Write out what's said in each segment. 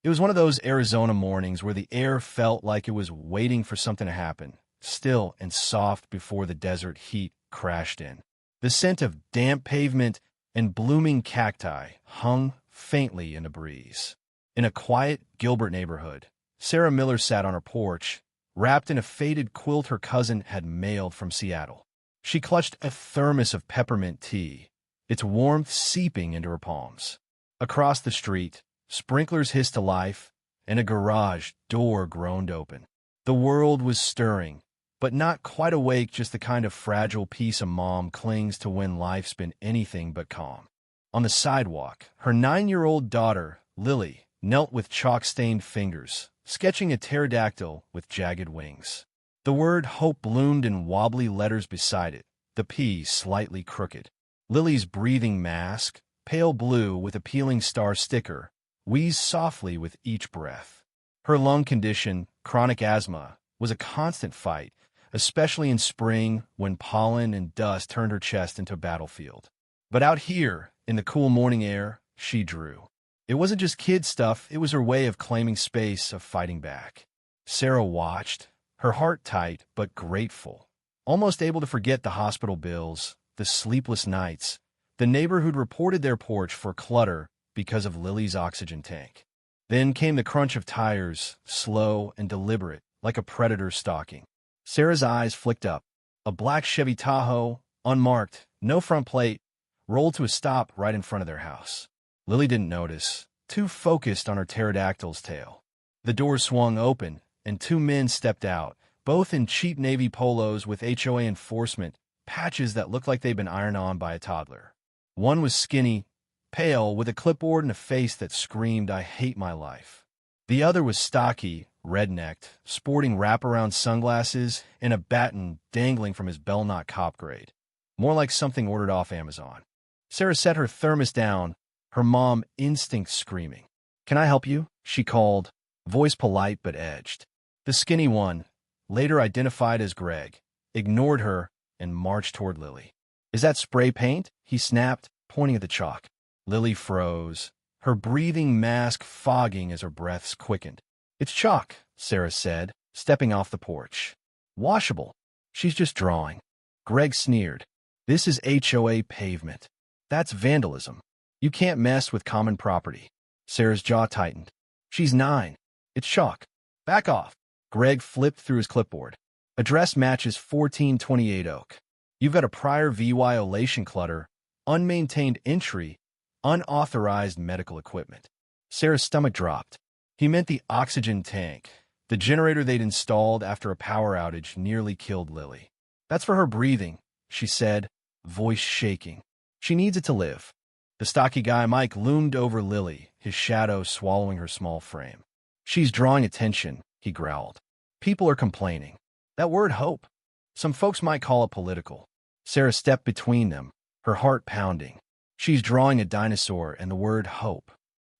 It was one of those Arizona mornings where the air felt like it was waiting for something to happen, still and soft before the desert heat crashed in. The scent of damp pavement and blooming cacti hung faintly in the breeze. In a quiet Gilbert neighborhood, Sarah Miller sat on her porch, wrapped in a faded quilt her cousin had mailed from Seattle. She clutched a thermos of peppermint tea, its warmth seeping into her palms. Across the street, sprinklers hissed to life, and a garage door groaned open. The world was stirring, but not quite awake, just the kind of fragile peace a mom clings to when life's been anything but calm. On the sidewalk, her 9-year-old daughter, Lily, knelt with chalk-stained fingers, sketching a pterodactyl with jagged wings. The word hope bloomed in wobbly letters beside it, the P slightly crooked. Lily's breathing mask, pale blue with a peeling star sticker, wheezed softly with each breath. Her lung condition, chronic asthma, was a constant fight, especially in spring when pollen and dust turned her chest into a battlefield. But out here, in the cool morning air, she drew. It wasn't just kid stuff, it was her way of claiming space, of fighting back. Sarah watched, her heart tight but grateful, almost able to forget the hospital bills, the sleepless nights, the neighbor who'd reported their porch for clutter because of Lily's oxygen tank. Then came the crunch of tires, slow and deliberate, like a predator stalking. Sarah's eyes flicked up. A black Chevy Tahoe, unmarked, no front plate, rolled to a stop right in front of their house. Lily didn't notice, too focused on her pterodactyl's tail. The door swung open, and 2 men stepped out, both in cheap navy polos with HOA enforcement, patches that looked like they'd been ironed on by a toddler. One was skinny, pale, with a clipboard and a face that screamed, "I hate my life." The other was stocky, red-necked, sporting wraparound sunglasses and a baton dangling from his bell-knot cop grade. More like something ordered off Amazon. Sarah set her thermos down, her mom instinct screaming. "Can I help you?" she called, voice polite but edged. The skinny one, later identified as Greg, ignored her and marched toward Lily. "Is that spray paint?" he snapped, pointing at the chalk. Lily froze, her breathing mask fogging as her breaths quickened. "It's chalk," Sarah said, stepping off the porch. "Washable." "She's just drawing." Greg sneered. "This is HOA pavement. That's vandalism. You can't mess with common property." Sarah's jaw tightened. "She's 9. It's chalk. Back off." Greg flipped through his clipboard. "Address matches 1428 Oak. You've got a prior violation clutter, unmaintained entry, unauthorized medical equipment." Sarah's stomach dropped. He meant the oxygen tank, the generator they'd installed after a power outage nearly killed Lily. "That's for her breathing," she said, voice shaking. "She needs it to live." The stocky guy Mike loomed over Lily, his shadow swallowing her small frame. "She's drawing attention," he growled. "People are complaining. That word hope. Some folks might call it political." Sarah stepped between them, her heart pounding. "She's drawing a dinosaur and the word hope.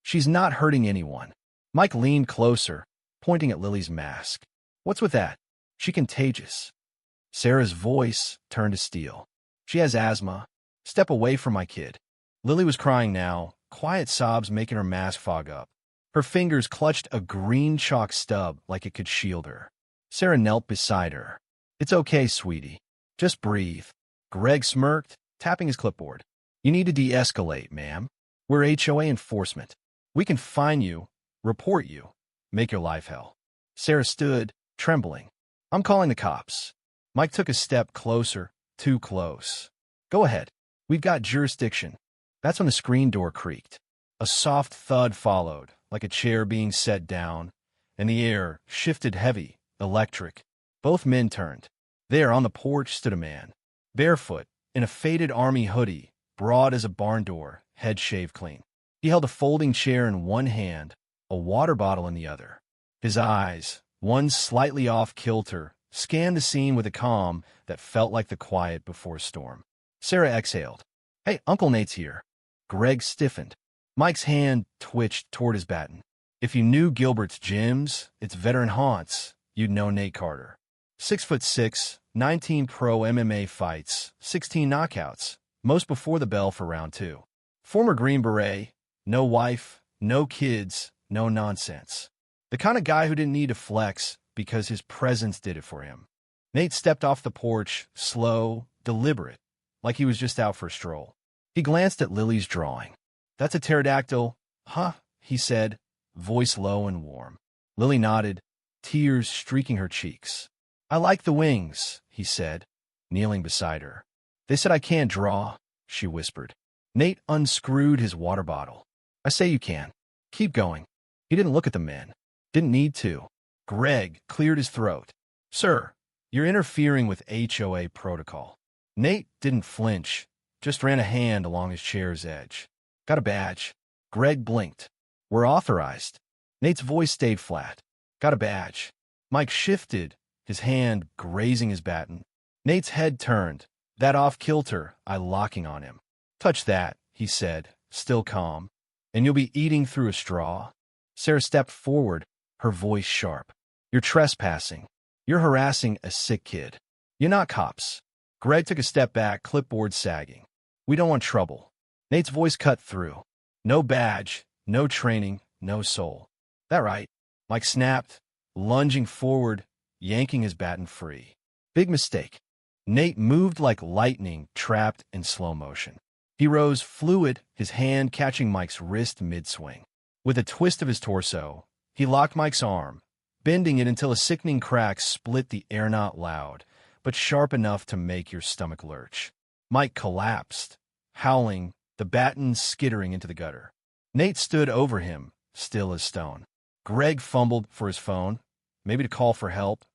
She's not hurting anyone." Mike leaned closer, pointing at Lily's mask. "What's with that? She contagious." Sarah's voice turned to steel. "She has asthma. Step away from my kid." Lily was crying now, quiet sobs making her mask fog up. Her fingers clutched a green chalk stub like it could shield her. Sarah knelt beside her. "It's okay, sweetie. Just breathe." Greg smirked, tapping his clipboard. "You need to de-escalate, ma'am. We're HOA enforcement. We can fine you, report you, make your life hell." Sarah stood, trembling. "I'm calling the cops." Mike took a step closer, too close. "Go ahead. We've got jurisdiction." That's when the screen door creaked. A soft thud followed, like a chair being set down, and the air shifted heavy, electric. Both men turned. There on the porch stood a man, barefoot, in a faded army hoodie, broad as a barn door, head shaved clean. He held a folding chair in one hand, a water bottle in the other. His eyes, one slightly off kilter, scanned the scene with a calm that felt like the quiet before a storm. Sarah exhaled. "Hey, Uncle Nate's here." Greg stiffened. Mike's hand twitched toward his baton. "If you knew Gilbert's gyms, its veteran haunts, you'd know Nate Carter. 6'6", 19 pro MMA fights, 16 knockouts, most before the bell for round 2. Former Green Beret, no wife, no kids, no nonsense. The kind of guy who didn't need to flex because his presence did it for him. Nate stepped off the porch, slow, deliberate, like he was just out for a stroll. He glanced at Lily's drawing. "That's a pterodactyl, huh?" he said, voice low and warm. Lily nodded, tears streaking her cheeks. "I like the wings," he said, kneeling beside her. "They said I can't draw," she whispered. Nate unscrewed his water bottle. "I say you can. Keep going." He didn't look at the men. Didn't need to. Greg cleared his throat. "Sir, you're interfering with HOA protocol." Nate didn't flinch, just ran a hand along his chair's edge. "Got a badge." Greg blinked. "We're authorized." Nate's voice stayed flat. "Got a badge." Mike shifted, his hand grazing his baton. Nate's head turned, that off-kilter eye locking on him. "Touch that," he said, still calm, "and you'll be eating through a straw." Sarah stepped forward, her voice sharp. "You're trespassing. You're harassing a sick kid. You're not cops." Greg took a step back, clipboard sagging. "We don't want trouble." Nate's voice cut through. "No badge, no training, no soul." "That right?" Mike snapped, lunging forward, yanking his baton free. "Big mistake." Nate moved like lightning trapped in slow motion. He rose fluid, his hand catching Mike's wrist mid-swing. With a twist of his torso, he locked Mike's arm, bending it until a sickening crack split the air, not loud, but sharp enough to make your stomach lurch. Mike collapsed, howling, the baton skittering into the gutter. Nate stood over him, still as stone. Greg fumbled for his phone, maybe to call for help,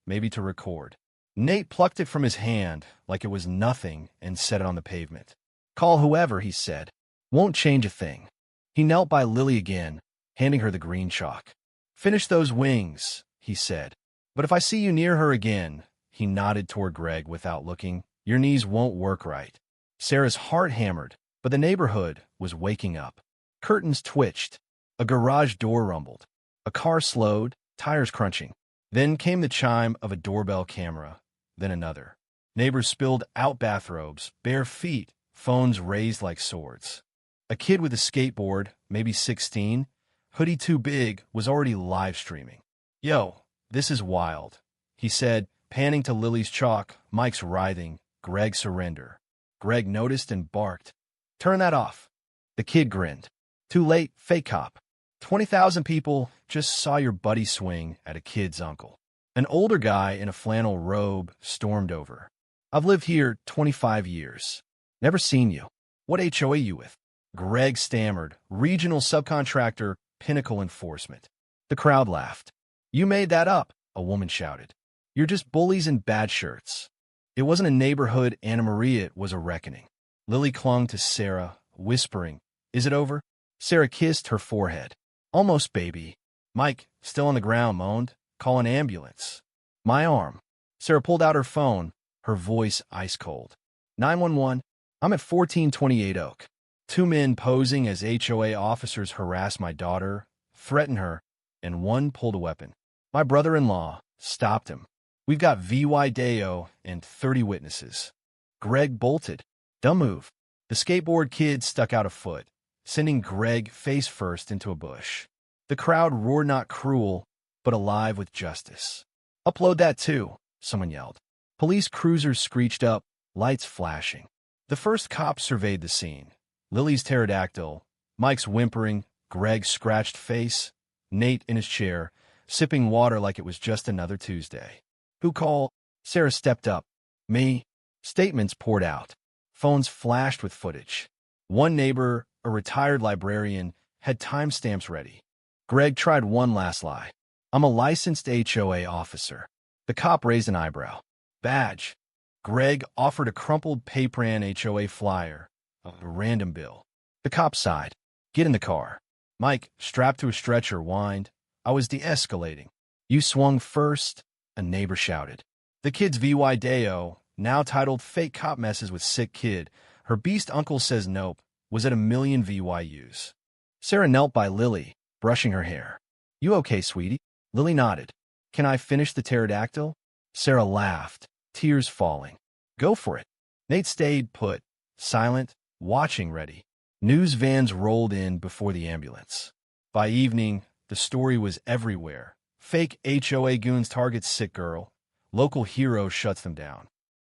maybe to record. Nate plucked it from his hand like it was nothing and set it on the pavement. "Call whoever," he said. "Won't change a thing." He knelt by Lily again, handing her the green chalk. "Finish those wings," he said. "But if I see you near her again," he nodded toward Greg without looking, "your knees won't work right." Sarah's heart hammered, but the neighborhood was waking up. Curtains twitched. A garage door rumbled. A car slowed, tires crunching. Then came the chime of a doorbell camera, then another. Neighbors spilled out bathrobes, bare feet, phones raised like swords. A kid with a skateboard, maybe 16, hoodie too big, was already live streaming. "Yo, this is wild," he said, panning to Lily's chalk, Mike's writhing, Greg surrender. Greg noticed and barked. "Turn that off." The kid grinned. "Too late, fake cop. 20,000 people just saw your buddy swing at a kid's uncle." An older guy in a flannel robe stormed over. "I've lived here 25 years. Never seen you. What HOA you with?" Greg stammered, "Regional subcontractor, Pinnacle Enforcement." The crowd laughed. "You made that up," a woman shouted. "You're just bullies in bad shirts." It wasn't a neighborhood Anna Maria, it was a reckoning. Lily clung to Sarah, whispering, "Is it over?" Sarah kissed her forehead. "Almost, baby." Mike, still on the ground, moaned, "Call an ambulance." "My arm." Sarah pulled out her phone, her voice ice cold. 911, I'm at 1428 Oak. 2 men posing as HOA officers harass my daughter, threaten her, and one pulled a weapon. My brother-in-law stopped him. We've got VY Deo and 30 witnesses. Greg bolted. "Dumb move." The skateboard kid stuck out a foot, sending Greg face first into a bush. The crowd roared, not cruel, but alive with justice. "Upload that too," someone yelled. Police cruisers screeched up, lights flashing. The first cop surveyed the scene. Lily's pterodactyl, Mike's whimpering, Greg's scratched face, Nate in his chair, sipping water like it was just another Tuesday. "Who called?" Sarah stepped up. "Me." Statements poured out. Phones flashed with footage. One neighbor, a retired librarian, had timestamps ready. Greg tried one last lie. "I'm a licensed HOA officer." The cop raised an eyebrow. "Badge." Greg offered a crumpled paper-an HOA flyer, a random bill. The cop sighed. "Get in the car." Mike, strapped to a stretcher, whined. "I was de-escalating." "You swung first," a neighbor shouted. The kid's VY Deo, now titled "Fake Cop Messes with Sick Kid, Her Beast Uncle Says Nope," was at 1,000,000 VYUs. Sarah knelt by Lily, brushing her hair. "You okay, sweetie?" Lily nodded. "Can I finish the pterodactyl?" Sarah laughed, tears falling. "Go for it." Nate stayed put, silent, watching ready. News vans rolled in before the ambulance. By evening, The story was everywhere. Fake HOA goons target sick girl. Local hero shuts them down.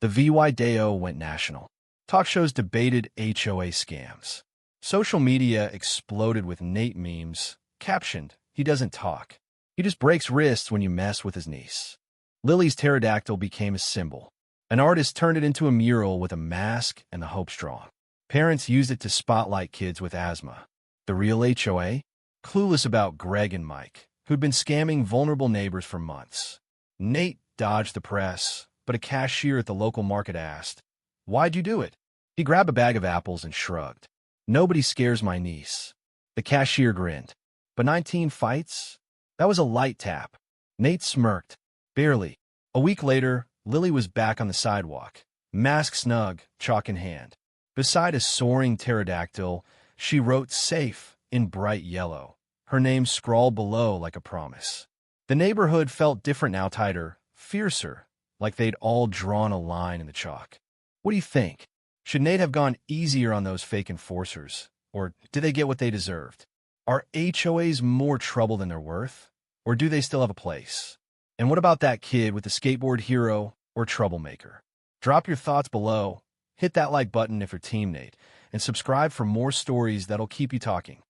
The VY went national. Talk shows debated HOA scams. Social media exploded with Nate memes, captioned, "He doesn't talk. He just breaks wrists when you mess with his niece." Lily's pterodactyl became a symbol. An artist turned it into a mural with a mask and the hope strong. Parents used it to spotlight kids with asthma. The real HOA? Clueless about Greg and Mike, who'd been scamming vulnerable neighbors for months. Nate dodged the press, but a cashier at the local market asked, "Why'd you do it?" He grabbed a bag of apples and shrugged. "Nobody scares my niece." The cashier grinned. "But 19 fights? That was a light tap." Nate smirked. "Barely." A week later, Lily was back on the sidewalk, mask snug, chalk in hand. Beside a soaring pterodactyl, she wrote "Safe" in bright yellow, her name scrawled below like a promise. The neighborhood felt different now, tighter, fiercer, like they'd all drawn a line in the chalk. What do you think? Should Nate have gone easier on those fake enforcers? Or did they get what they deserved? Are HOAs more trouble than they're worth? Or do they still have a place? And what about that kid with the skateboard hero or troublemaker? Drop your thoughts below, hit that like button if you're Team Nate, and subscribe for more stories that'll keep you talking.